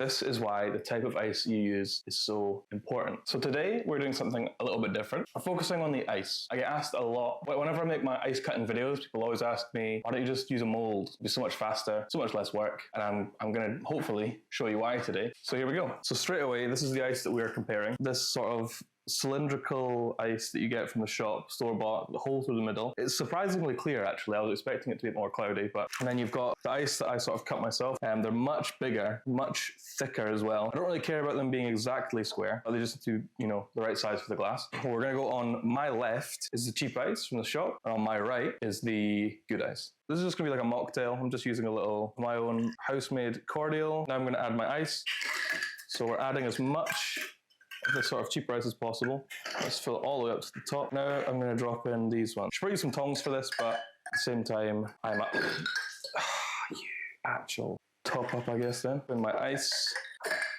This is why the type of ice you use is so important. So today we're doing something a little bit different. We're focusing on the ice. I get asked a lot, whenever I make my ice cutting videos, people always ask me, why don't you just use a mold? It'd be so much faster, so much less work. And I'm gonna hopefully show you why today. So here we go. So straight away, this is the ice that we're comparing. This sort of cylindrical ice that you get from the shop, store-bought, the hole through the middle. It's surprisingly clear, actually. I was expecting it to be more cloudy, and then you've got the ice that I sort of cut myself, and they're much bigger, much thicker as well. I don't really care about them being exactly square, but they just do, the right size for the glass. We're gonna go on my left is the cheap ice from the shop, and on my right is the good ice. This is just gonna be like a mocktail. I'm just using a little, my own house-made cordial. Now I'm gonna add my ice. So we're adding as much of this sort of cheaper ice as possible. Let's fill it all the way up to the top. Now I'm going to drop in these ones. Should probably use some tongs for this, but at the same time, I'm up. You actual top up, I guess, then. In my ice.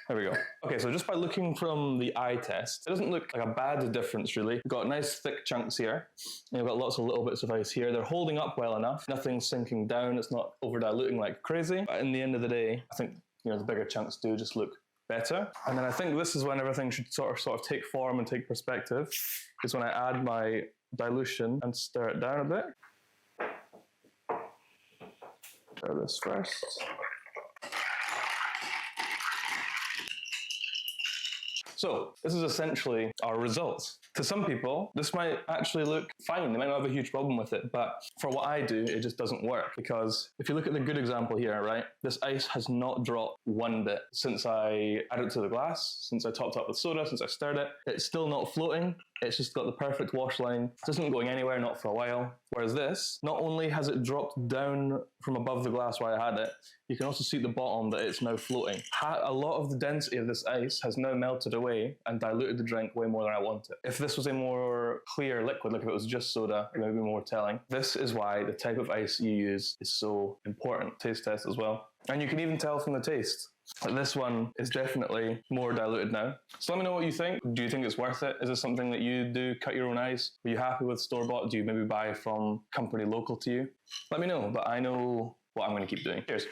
There we go. Okay, so just by looking from the eye test, it doesn't look like a bad difference, really. We've got nice thick chunks here, and we've got lots of little bits of ice here. They're holding up well enough. Nothing's sinking down. It's not over diluting like crazy. But in the end of the day, I think, the bigger chunks do just look better. And then I think this is when everything should sort of take form and take perspective, is when I add my dilution and stir it down a bit. Stir this first. So this is essentially our results. To some people, this might actually look fine. They might not have a huge problem with it, but for what I do, it just doesn't work. Because if you look at the good example here, right, this ice has not dropped one bit since I added it to the glass, since I topped up with soda, since I stirred it. It's still not floating. It's just got the perfect wash line. It isn't going anywhere, not for a while. Whereas this, not only has it dropped down from above the glass where I had it, you can also see at the bottom that it's now floating. A lot of the density of this ice has now melted away and diluted the drink way more than I want it. If this was a more clear liquid, like if it was just soda, it would be more telling. This is why the type of ice you use is so important. Taste test as well. And you can even tell from the taste. But this one is definitely more diluted now. So let me know what you think. Do you think it's worth it? Is this something that you do, cut your own ice? Are you happy with store-bought? Do you maybe buy from a company local to you? Let me know, but I know what I'm going to keep doing. Cheers.